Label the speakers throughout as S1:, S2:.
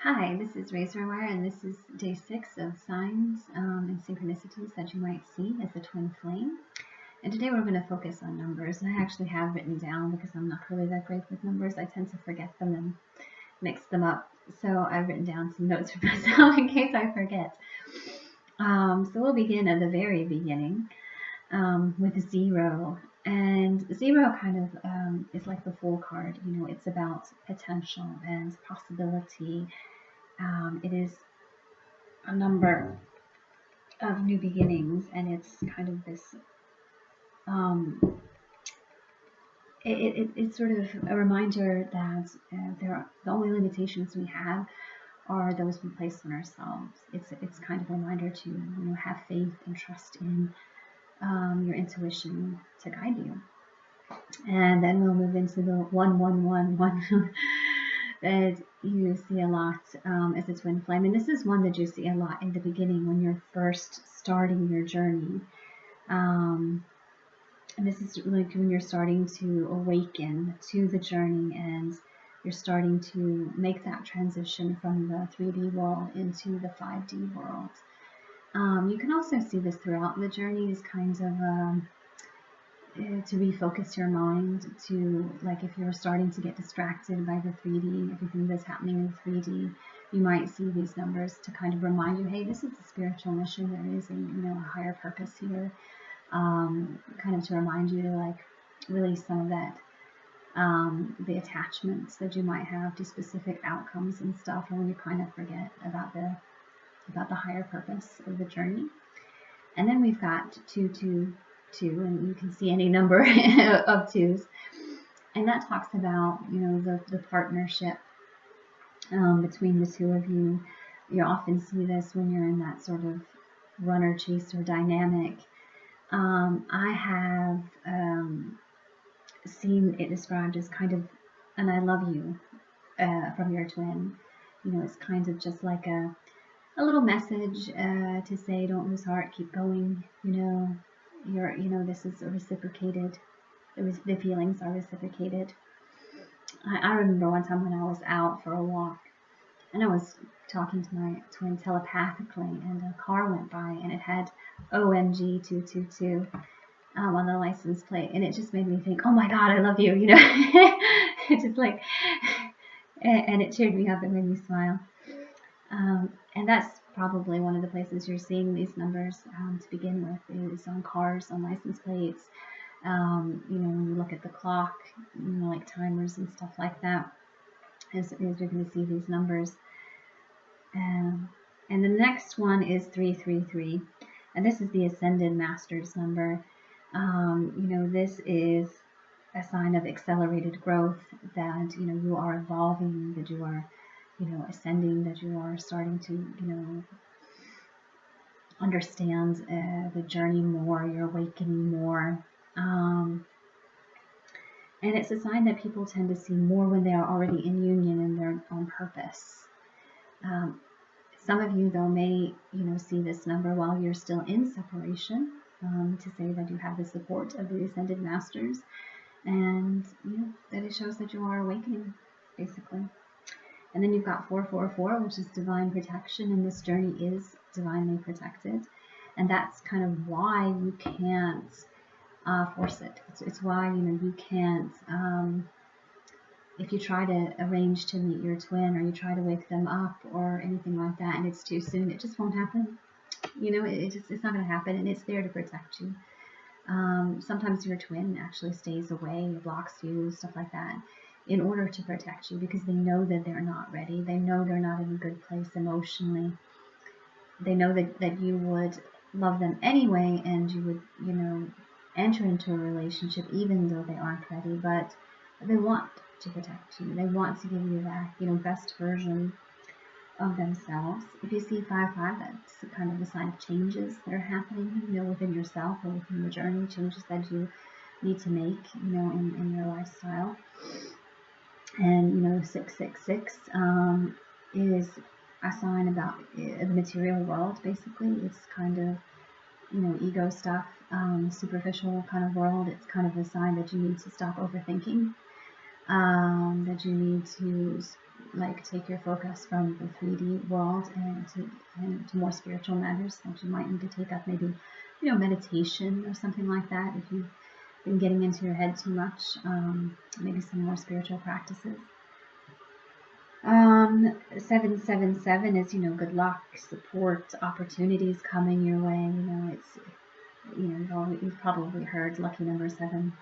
S1: Hi, this is Razorwire, and this is day 6 of signs and synchronicities that you might see as a twin flame. And today we're going to focus on numbers. I actually have written down because I'm not really that great with numbers. I tend to forget them and mix them up. So I've written down some notes for myself in case I forget. So we'll begin at the very beginning with 0. And 0 kind of is like the Fool card. It's about potential and possibility. It is a number of new beginnings, and it's kind of this. It's sort of a reminder that the only limitations we have are those we place on ourselves. It's kind of a reminder to have faith and trust in your intuition to guide you. And then we'll move into the 111 that you see a lot as a twin flame. And this is one that you see a lot in the beginning when you're first starting your journey. And this is like when you're starting to awaken to the journey and you're starting to make that transition from the 3D world into the 5D world. You can also see this throughout the journey as kinds of to refocus your mind to, like, if you're starting to get distracted by the 3D, everything that's happening in 3D, you might see these numbers to kind of remind you, hey, this is a spiritual mission. There is a higher purpose here. Kind of to remind you to like release some of that, the attachments that you might have to specific outcomes and stuff, or when you kind of forget about the higher purpose of the journey. And then we've got 222, and you can see any number of twos, and that talks about the partnership between the two of you. You often see this when you're in that sort of runner chaser dynamic. I have seen it described as kind of an I love you from your twin. It's kind of just like a little message to say, don't lose heart, keep going. This is reciprocated. The feelings are reciprocated. I remember one time when I was out for a walk and I was talking to my twin telepathically, and a car went by and it had OMG 222 on the license plate, and it just made me think, oh my God, I love you. It's just like, and it cheered me up and made me smile. And that's probably one of the places you're seeing these numbers to begin with, is on cars, on license plates. When you look at the clock, like timers and stuff like that, as you're going to see these numbers. And the next one is 333, and this is the Ascended Master's number. This is a sign of accelerated growth, that you are evolving, that you are ascending, that you are starting to understand the journey more, you're awakening more. And it's a sign that people tend to see more when they are already in union and they're on purpose. Some of you, though, may see this number while you're still in separation, to say that you have the support of the Ascended Masters, and that it shows that you are awakening, basically. And then you've got 444, which is divine protection, and this journey is divinely protected, and that's kind of why you can't force it. It's why you can't. If you try to arrange to meet your twin, or you try to wake them up or anything like that, and it's too soon, it just won't happen. It's not going to happen, and it's there to protect you. Sometimes your twin actually stays away, blocks you, stuff like that, in order to protect you, because they know that they're not ready. They know they're not in a good place emotionally. They know that you would love them anyway, and you would, enter into a relationship even though they aren't ready, but they want to protect you. They want to give you that, best version of themselves. If you see 5-5, that's kind of a sign of changes that are happening, within yourself or within the journey, changes that you need to make, in your lifestyle. And 666 is a sign about the material world. Basically, it's kind of ego stuff, superficial kind of world. It's kind of a sign that you need to stop overthinking. That you need to like take your focus from the 3D world and to more spiritual matters that you might need to take up, maybe, meditation or something like that. If you've been getting into your head too much, maybe some more spiritual practices. 777 is, good luck, support, opportunities coming your way. It's, you've probably heard lucky number 7.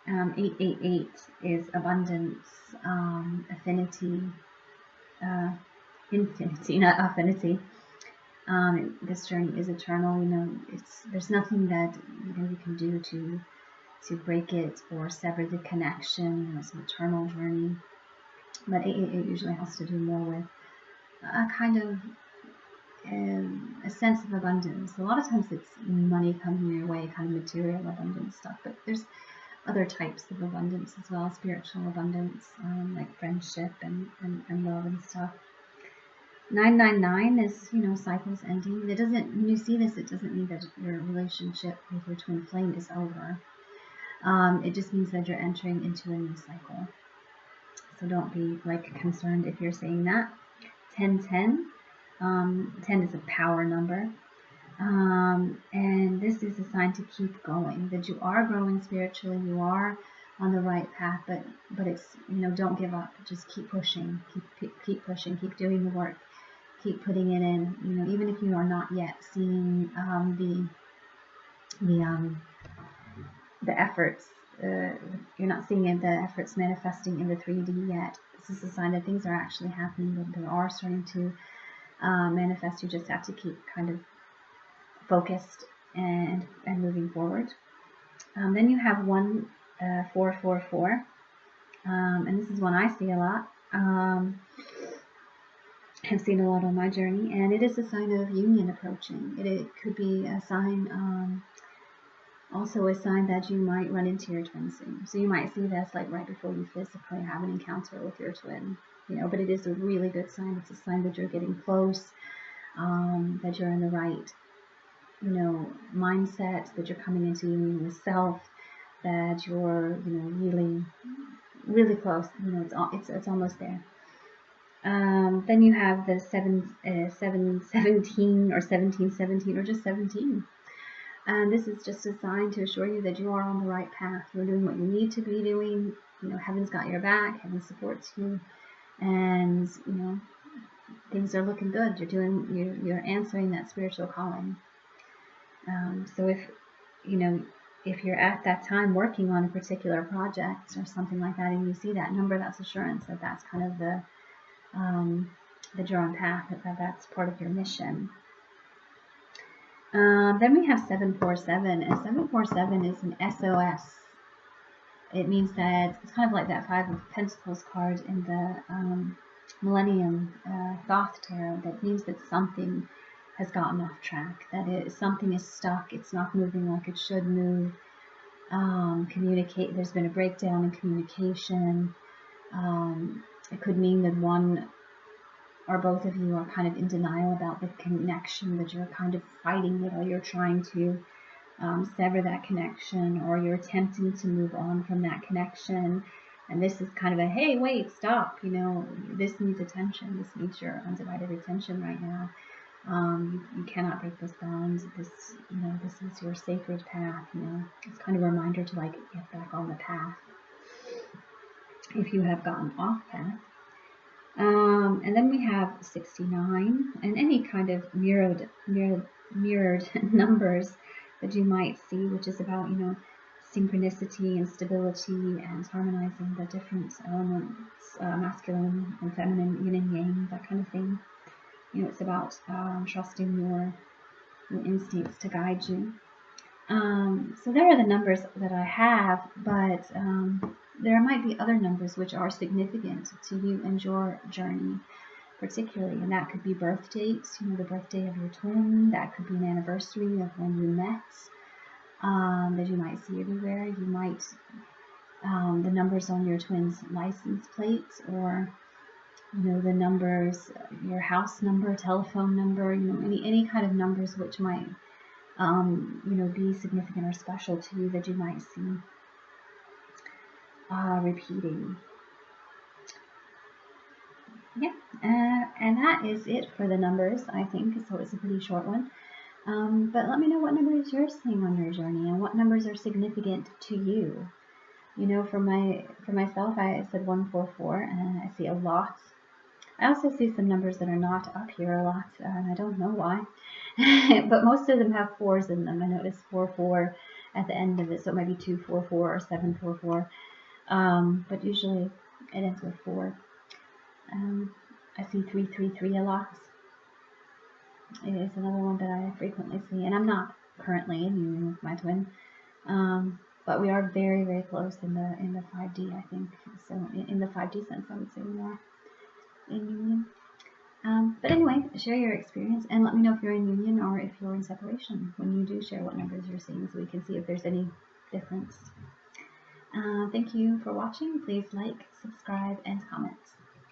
S1: 888 is abundance, affinity, infinity, not affinity. This journey is eternal. There's nothing that you can do to break it or sever the connection. It's an eternal journey. But 888 usually has to do more with a kind of a sense of abundance. A lot of times it's money coming your way, kind of material abundance stuff. But there's other types of abundance as well, spiritual abundance, like friendship and love and stuff. 999 is, cycles ending. It doesn't, when you see this, it doesn't mean that your relationship with your twin flame is over. It just means that you're entering into a new cycle. So don't be concerned if you're saying that. 1010. 10 is a power number. And this is a sign to keep going, that you are growing spiritually, you are on the right path, but it's, don't give up. Just keep pushing, keep pushing, keep doing the work, keep putting it in. Even if you are not yet seeing the efforts, you're not seeing the efforts manifesting in the 3D yet. This is a sign that things are actually happening, that they are starting to manifest. You just have to keep kind of focused and moving forward. Then you have 1444, and this is one I see a lot. I've seen a lot on my journey, and it is a sign of union approaching. It could be a sign, also a sign that you might run into your twin soon. So you might see this right before you physically have an encounter with your twin, but it is a really good sign. It's a sign that you're getting close, that you're in the right mindset, that you're coming into union with self, that you're really, really close. It's almost there. Then you have the 717 or 1717 or just 17. And this is just a sign to assure you that you are on the right path. You're doing what you need to be doing. Heaven's got your back. Heaven supports you, and things are looking good. You're answering that spiritual calling. So if you're at that time working on a particular project or something like that, and you see that number, that's assurance that that's kind of the you're on path, that's part of your mission. Then we have 747, and 747 is an SOS. It means that it's kind of like that 5 of Pentacles card in the Millennium Thoth Tarot. That means that something has gotten off track, that something is stuck, it's not moving like it should move. There's been a breakdown in communication. It could mean that one or both of you are kind of in denial about the connection, that you're kind of fighting it, or you're trying to sever that connection, or you're attempting to move on from that connection. And this is kind of a, hey, wait, stop, this needs attention. This needs your undivided attention right now. You cannot break this bond. This is your sacred path. It's kind of a reminder to get back on the path if you have gotten off path. And then we have 69, and any kind of mirrored numbers that you might see, which is about synchronicity and stability and harmonizing the different elements, masculine and feminine, yin and yang, that kind of thing. It's about trusting your instincts to guide you. So there are the numbers that I have, but there might be other numbers which are significant to you and your journey particularly, and that could be birth dates, the birthday of your twin. That could be an anniversary of when you met, that you might see everywhere. You might, the numbers on your twin's license plate, or the numbers, your house number, telephone number, any kind of numbers which might be significant or special to you, that you might see repeating. Yeah, and that is it for the numbers, I think. So it's a pretty short one. But let me know what numbers you're seeing on your journey and what numbers are significant to you. You know, for myself, I said 144, and I see a lot. I also see some numbers that are not up here a lot, and I don't know why. But most of them have fours in them. I noticed 44 at the end of it, so it might be 244 or 744. But usually it ends with 4. Um, I see 333 a lot. It is another one that I frequently see, and I'm not currently in union with my twin, but we are very, very close in the 5D, I think. So in the 5D sense, I would say we are in union. But anyway, share your experience and let me know if you're in union or if you're in separation when you do share what numbers you're seeing, so we can see if there's any difference. Thank you for watching. Please like, subscribe, and comment.